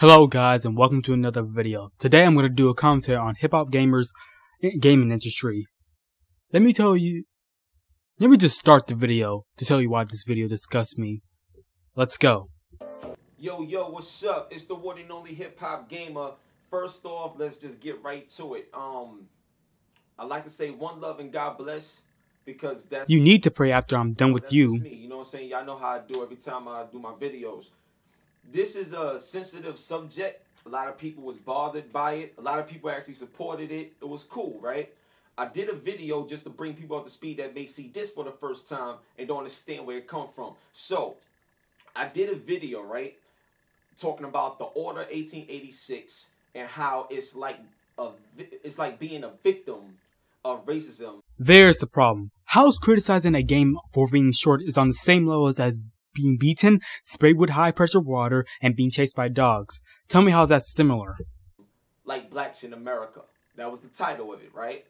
Hello guys and welcome to another video. Today I'm going to do a commentary on HipHopGamer's gaming industry. Let me just start the video to tell you why this video disgusts me. Let's go. Yo, what's up? It's the one and only HipHopGamer. First off, let's just get right to it. I like to say one love and God bless, because that's... You need to pray after I'm done with you. Me. You know what I'm saying? Y'all know how I do every time I do my videos. This is a sensitive subject. A lot of people was bothered by it. A lot of people actually supported it. It was cool, right? I did a video just to bring people up to speed that may see this for the first time and don't understand where it come from. So, I did a video, right, talking about the Order 1886 and how it's like being a victim of racism. There's the problem. How's criticizing a game for being short is on the same level as being beaten, sprayed with high-pressure water, and being chased by dogs? Tell me how that's similar. Like blacks in America. That was the title of it, right?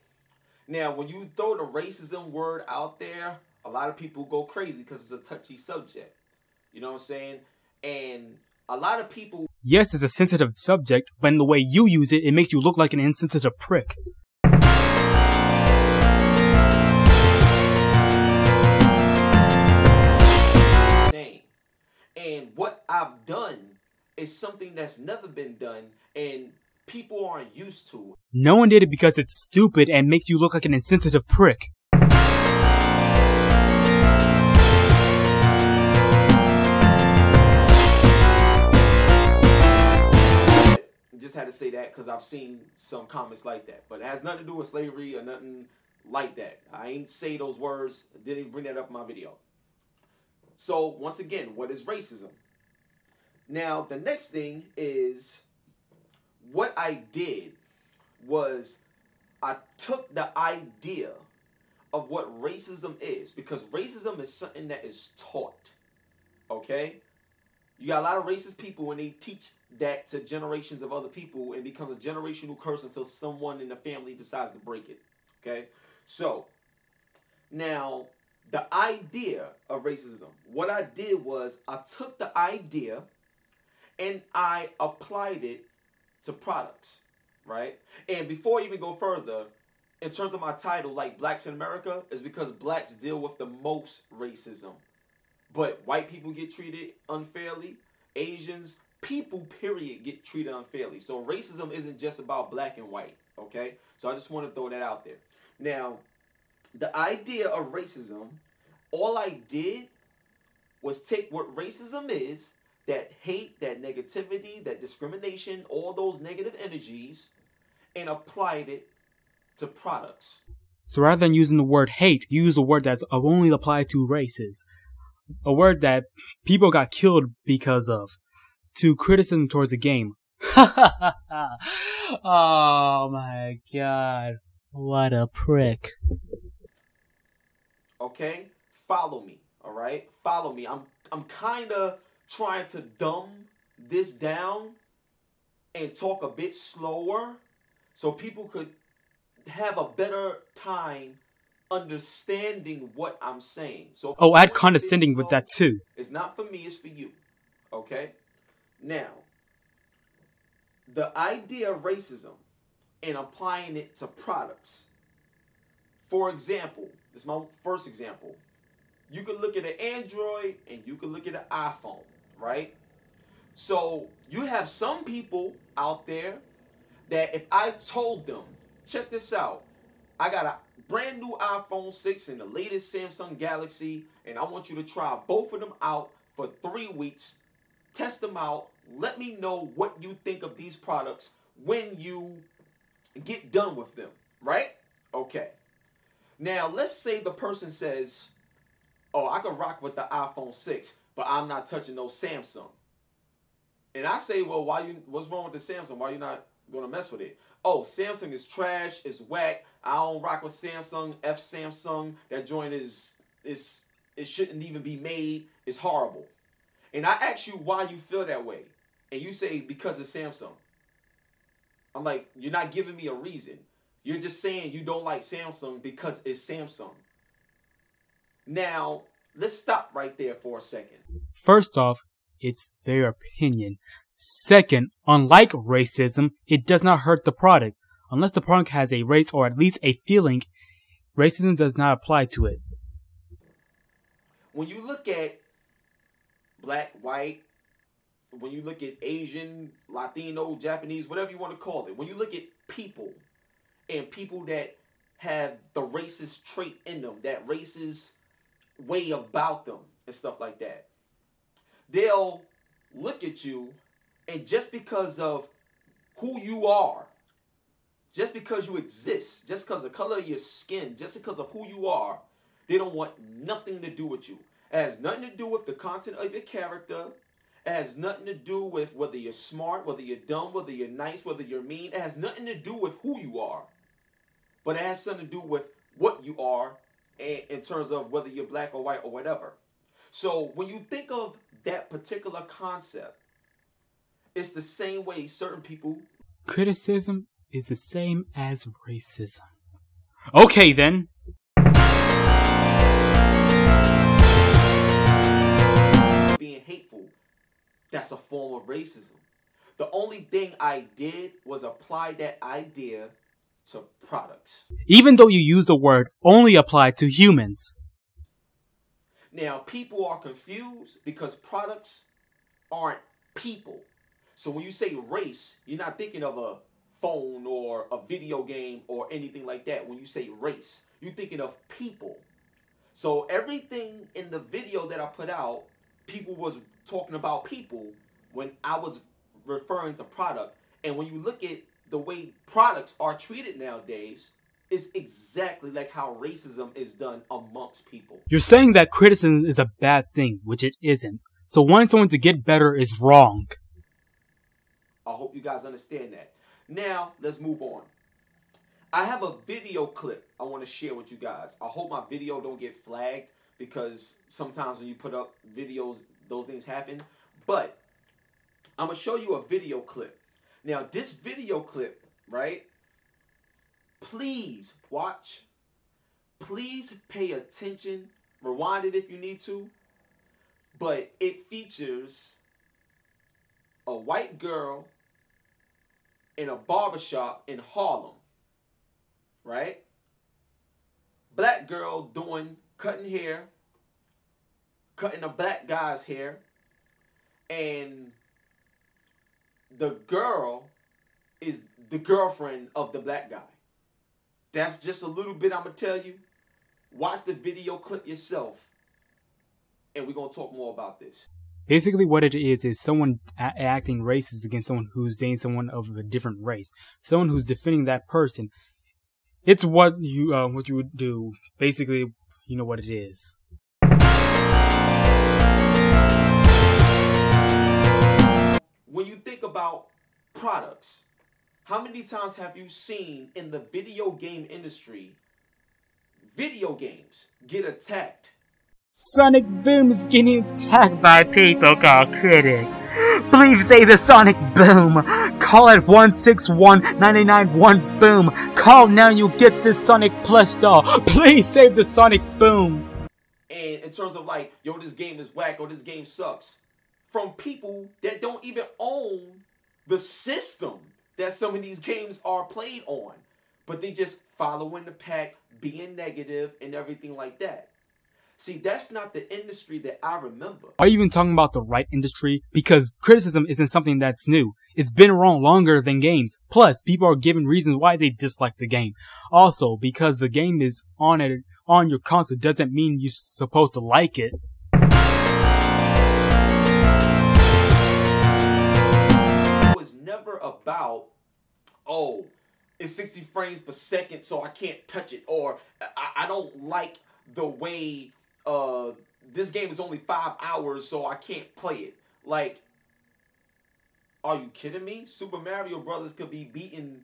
Now, when you throw the racism word out there, a lot of people go crazy because it's a touchy subject. You know what I'm saying? And a lot of people... Yes, it's a sensitive subject, but in the way you use it, it makes you look like an insensitive prick. And what I've done is something that's never been done and people aren't used to. No one did it because it's stupid and makes you look like an insensitive prick. Just had to say that because I've seen some comments like that. But it has nothing to do with slavery or nothing like that. I ain't say those words. I didn't even bring that up in my video. So, once again, what is racism? Now, the next thing is, what I did was I took the idea of what racism is, because racism is something that is taught, okay? You got a lot of racist people when they teach that to generations of other people, and becomes a generational curse until someone in the family decides to break it, okay? So, now... the idea of racism, what I did was I took the idea and I applied it to products, right? And before I even go further, in terms of my title, like Blacks in America, is because blacks deal with the most racism. But white people get treated unfairly. Asians, people, period, get treated unfairly. So racism isn't just about black and white, okay? So I just want to throw that out there. Now, the idea of racism, all I did was take what racism is, that hate, that negativity, that discrimination, all those negative energies, and applied it to products. So rather than using the word hate, you use a word that's only applied to races. A word that people got killed because of. To criticism towards a game. Oh my god. What a prick. Okay? Follow me, all right? Follow me. I'm kind of trying to dumb this down and talk a bit slower so people could have a better time understanding what I'm saying. So add condescending with that too. It's not for me, it's for you. Okay? Now, the idea of racism and applying it to products. For example, this is my first example. You could look at an Android and you could look at an iPhone, right? So you have some people out there that if I told them, check this out, I got a brand new iPhone 6 and the latest Samsung Galaxy, and I want you to try both of them out for 3 weeks, test them out, let me know what you think of these products when you get done with them, right? Okay. Now, let's say the person says, oh, I can rock with the iPhone 6, but I'm not touching no Samsung. And I say, well, what's wrong with the Samsung? Why are you not going to mess with it? Oh, Samsung is trash, it's whack, I don't rock with Samsung, F Samsung, that joint it shouldn't even be made, it's horrible. And I ask you why you feel that way, and you say because it's Samsung. I'm like, you're not giving me a reason. You're just saying you don't like Samsung because it's Samsung. Now, let's stop right there for a second. First off, it's their opinion. Second, unlike racism, it does not hurt the product. Unless the product has a race or at least a feeling, racism does not apply to it. When you look at black, white, when you look at Asian, Latino, Japanese, whatever you want to call it, when you look at people and people that have the racist trait in them, that racist way about them and stuff like that, they'll look at you, and just because of who you are, just because you exist, just because of the color of your skin, just because of who you are, they don't want nothing to do with you. It has nothing to do with the content of your character. It has nothing to do with whether you're smart, whether you're dumb, whether you're nice, whether you're mean. It has nothing to do with who you are. But it has something to do with what you are in terms of whether you're black or white or whatever. So when you think of that particular concept, it's the same way certain people... Criticism is the same as racism. Okay then. Being hateful, that's a form of racism. The only thing I did was apply that idea to products. Even though you use the word only applied to humans. Now, people are confused because products aren't people. So when you say race, you're not thinking of a phone or a video game or anything like that. When you say race, you're thinking of people. So everything in the video that I put out, people was talking about people when I was referring to product. And when you look at the way products are treated nowadays, it's exactly like how racism is done amongst people. You're saying that criticism is a bad thing, which it isn't. So wanting someone to get better is wrong. I hope you guys understand that. Now, let's move on. I have a video clip I want to share with you guys. I hope my video don't get flagged because sometimes when you put up videos, those things happen. But I'm going to show you a video clip. Now, this video clip, right? Please watch. Please pay attention. Rewind it if you need to. But it features a white girl in a barbershop in Harlem, right? Black girl cutting hair, cutting a black guy's hair, and the girl is the girlfriend of the black guy. That's just a little bit I'm going to tell you. Watch the video clip yourself, and we're going to talk more about this. Basically what it is someone acting racist against someone who's dating someone of a different race. Someone who's defending that person. It's what you would do. Basically, you know what it is. When you think about products, how many times have you seen in the video game industry, video games get attacked? Sonic Boom is getting attacked by people called critics. Please say the Sonic Boom. Call it 161-991 Boom. Call now, you'll get this Sonic plush doll. Please save the Sonic Booms. And in terms of like, yo, this game is whack or this game sucks, from people that don't even own the system that some of these games are played on, but they just following the pack, being negative and everything like that. See, that's not the industry that I remember. Are you even talking about the right industry? Because criticism isn't something that's new. It's been around longer than games. Plus, people are given reasons why they dislike the game. Also, because the game is on your console doesn't mean you're supposed to like it. It was never about, oh, it's 60 frames per second, so I can't touch it. Or I don't like the way this game is only 5 hours, so I can't play it. Like, are you kidding me? Super Mario Brothers could be beaten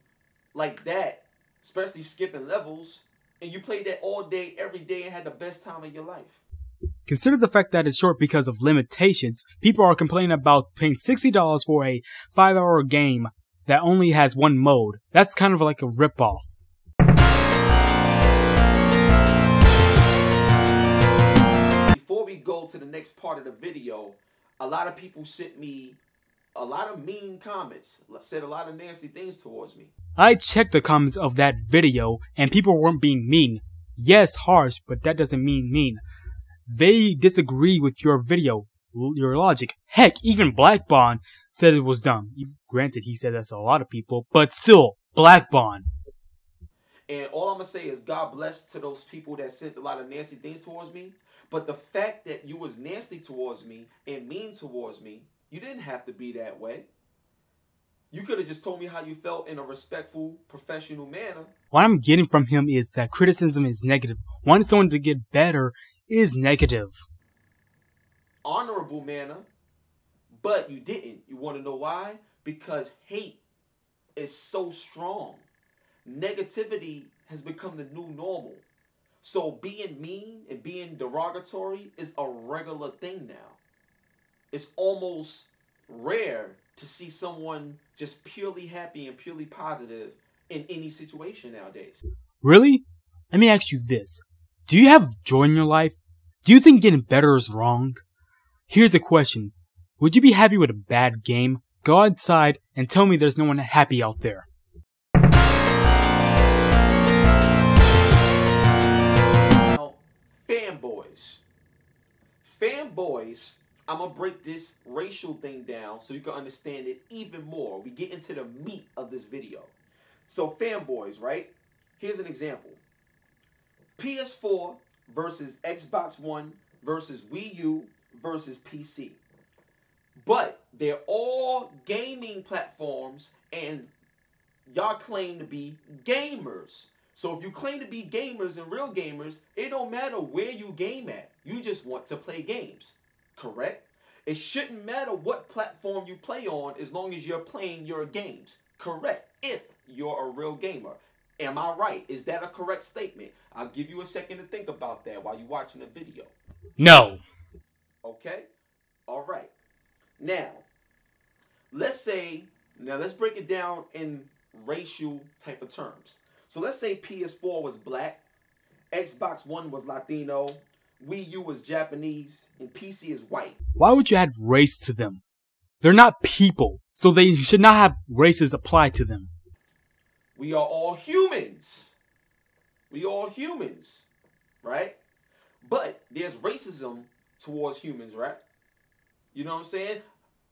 like that, especially skipping levels, and you played that all day, every day, and had the best time of your life. Consider the fact that it's short because of limitations. People are complaining about paying $60 for a 5-hour game that only has one mode. That's kind of like a ripoff. Before we go to the next part of the video, a lot of people sent me a lot of mean comments, said a lot of nasty things towards me. I checked the comments of that video and people weren't being mean. Yes, harsh, but that doesn't mean mean. They disagree with your video, your logic. Heck, even Black Bond said it was dumb. Granted, he said that's a lot of people, but still, Black Bond. And all I'm going to say is God bless to those people that said a lot of nasty things towards me. But the fact that you was nasty towards me and mean towards me, you didn't have to be that way. You could have just told me how you felt in a respectful, professional manner. What I'm getting from him is that criticism is negative. Wanting someone to get better is negative. Honorable manner, but you didn't. You want to know why? Because hate is so strong. Negativity has become the new normal. So being mean and being derogatory is a regular thing now. It's almost rare to see someone just purely happy and purely positive in any situation nowadays. Really? Let me ask you this. Do you have joy in your life? Do you think getting better is wrong? Here's a question. Would you be happy with a bad game? Go outside and tell me there's no one happy out there. Now, fanboys. Fanboys, I'm going to break this racial thing down so you can understand it even more. We get into the meat of this video. So fanboys, right? Here's an example. PS4 versus Xbox One versus Wii U versus PC. But they're all gaming platforms and y'all claim to be gamers. So if you claim to be gamers and real gamers, it don't matter where you game at. You just want to play games. Correct? It shouldn't matter what platform you play on as long as you're playing your games. Correct? If you're a real gamer. Am I right? Is that a correct statement? I'll give you a second to think about that while you're watching the video. No. Okay? All right. Now, let's break it down in racial type of terms. So let's say PS4 was black, Xbox One was Latino, Wii U was Japanese, and PC is white. Why would you add race to them? They're not people, so they should not have races applied to them. We are all humans. We all humans, right? But there's racism towards humans, right? You know what I'm saying?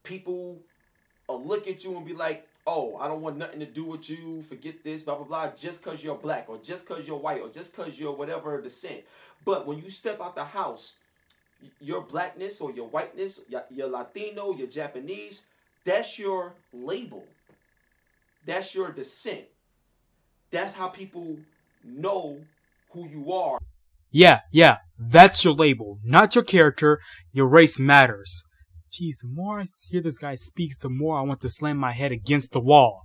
People will look at you and be like, oh, I don't want nothing to do with you, forget this, blah, blah, blah, just because you're black, or just because you're white, or just because you're whatever descent. But when you step out the house, your blackness or your whiteness, your Latino, your Japanese, that's your label. That's your descent. That's how people know who you are. Yeah, that's your label, not your character. Your race matters. Jeez, the more I hear this guy speak, the more I want to slam my head against the wall.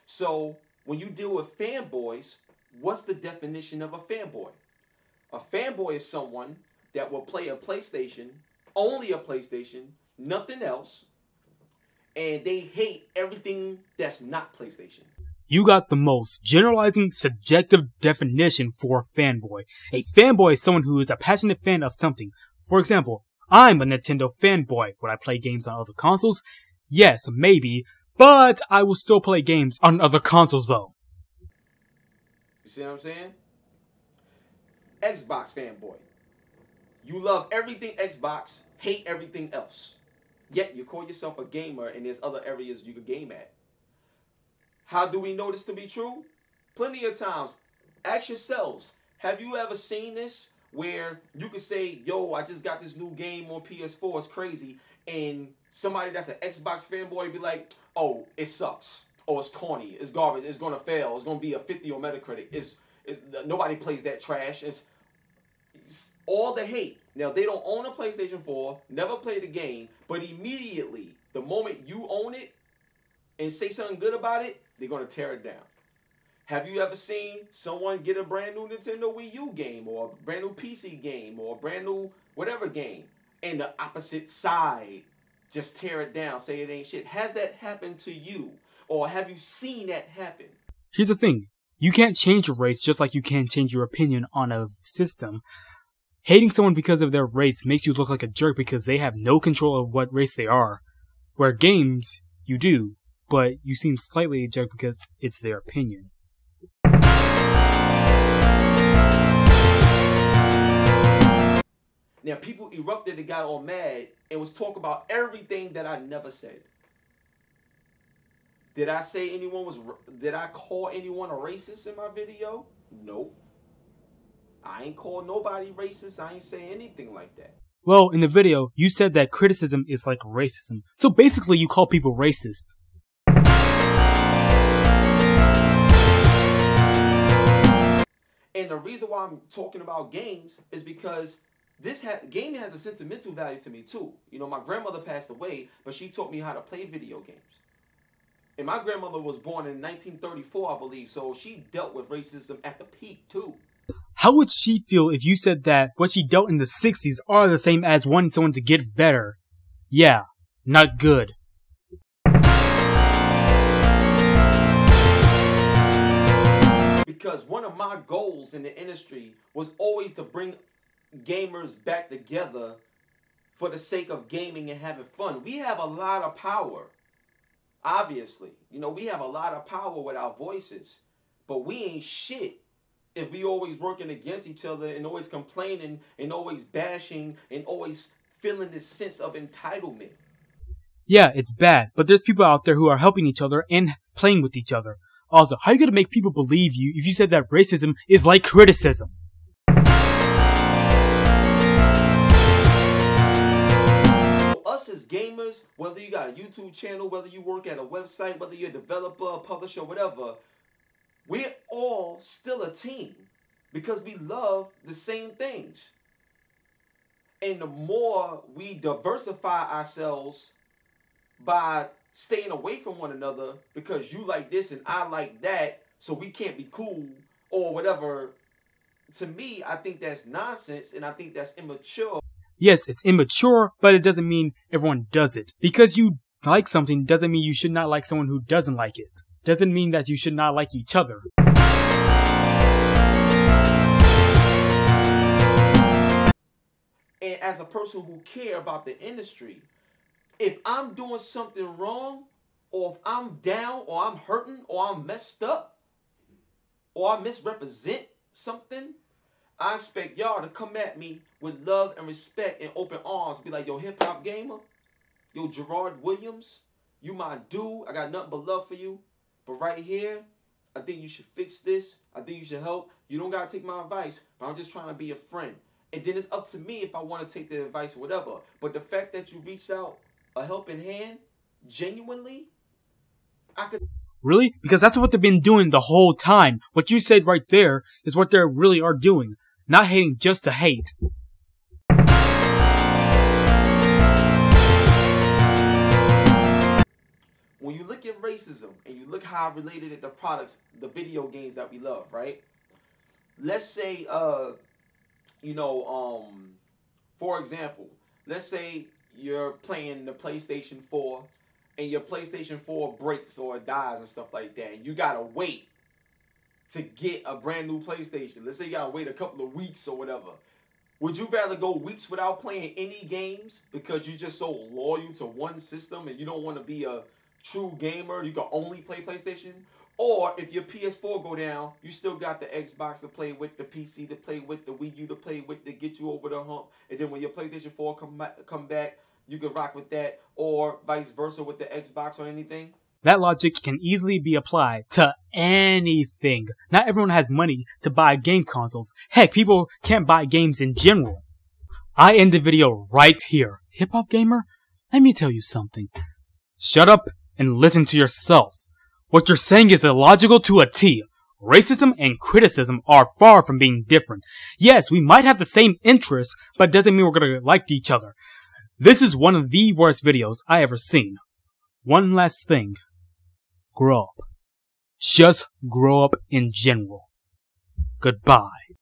So, when you deal with fanboys, what's the definition of a fanboy? A fanboy is someone that will play a PlayStation, only a PlayStation, nothing else, and they hate everything that's not PlayStation. You got the most generalizing, subjective definition for a fanboy. A fanboy is someone who is a passionate fan of something. For example, I'm a Nintendo fanboy. Would I play games on other consoles? Yes, maybe, but I will still play games on other consoles though. You see what I'm saying? Xbox fanboy. You love everything Xbox, hate everything else. Yet you call yourself a gamer and there's other areas you could game at. How do we know this to be true? Plenty of times. Ask yourselves, have you ever seen this where you could say, yo, I just got this new game on PS4, it's crazy, and somebody that's an Xbox fanboy be like, oh, it sucks, or it's corny, it's garbage, it's gonna fail, it's gonna be a 50 on Metacritic, it's nobody plays that trash, it's all the hate. Now, they don't own a PlayStation 4, never played the game, but immediately, the moment you own it and say something good about it, they're going to tear it down. Have you ever seen someone get a brand new Nintendo Wii U game, or a brand new PC game, or a brand new whatever game, and the opposite side just tear it down, say it ain't shit? Has that happened to you? Or have you seen that happen? Here's the thing. You can't change your race just like you can't change your opinion on a system. Hating someone because of their race makes you look like a jerk because they have no control of what race they are. Where games, you do, but you seem slightly a jerk because it's their opinion. Now, people erupted and got all mad and was talking about everything that I never said. Did I call anyone a racist in my video? Nope. I ain't call nobody racist. I ain't saying anything like that. Well, in the video, you said that criticism is like racism. So basically, you call people racist. And the reason why I'm talking about games is because gaming has a sentimental value to me too. You know, my grandmother passed away, but she taught me how to play video games. And my grandmother was born in 1934, I believe, so she dealt with racism at the peak too. How would she feel if you said that what she dealt in the 60s are the same as wanting someone to get better? Yeah, not good. Because one of my goals in the industry was always to bring gamers back together for the sake of gaming and having fun. We have a lot of power, obviously. You know, we have a lot of power with our voices, but we ain't shit if we always working against each other and always complaining and always bashing and always feeling this sense of entitlement. Yeah, it's bad, but there's people out there who are helping each other and playing with each other. Also, how are you gonna make people believe you if you said that racism is like criticism? Us as gamers, whether you got a YouTube channel, whether you work at a website, whether you're a developer, a publisher, whatever, we're all still a team because we love the same things. And the more we diversify ourselves by staying away from one another because you like this and I like that, so we can't be cool or whatever, to me, I think that's nonsense and I think that's immature. Yes, it's immature, but it doesn't mean everyone does it. Because you like something doesn't mean you should not like someone who doesn't like it. Doesn't mean that you should not like each other. And as a person who care about the industry, if I'm doing something wrong, or if I'm down, or I'm hurting, or I'm messed up, or I misrepresent something, I expect y'all to come at me with love and respect and open arms. Be like, yo, HipHopGamer, yo, Gerard Williams, you my dude. I got nothing but love for you. But right here, I think you should fix this. I think you should help. You don't got to take my advice, but I'm just trying to be a friend. And then it's up to me if I want to take the advice or whatever. But the fact that you reached out a helping hand, genuinely, I could... Really? Because that's what they've been doing the whole time. What you said right there is what they really are doing. Not hating just to hate. When you look at racism and you look how related it to products, the video games that we love, right? Let's say, for example, let's say you're playing the PlayStation 4 and your PlayStation 4 breaks or dies and stuff like that, and you gotta wait to get a brand new PlayStation. Let's say you gotta wait a couple of weeks or whatever. Would you rather go weeks without playing any games because you're just so loyal to one system and you don't want to be a true gamer, you can only play PlayStation? Or if your PS4 go down, you still got the Xbox to play with, the PC to play with, the Wii U to play with, to get you over the hump. And then when your PlayStation 4 come back, you can rock with that, or vice versa with the Xbox or anything. That logic can easily be applied to anything. Not everyone has money to buy game consoles. Heck, people can't buy games in general. I end the video right here. HipHopGamer, let me tell you something. Shut up and listen to yourself. What you're saying is illogical to a T. Racism and criticism are far from being different. Yes, we might have the same interests, but doesn't mean we're gonna like each other. This is one of the worst videos I ever seen. One last thing. Grow up. Just grow up in general. Goodbye.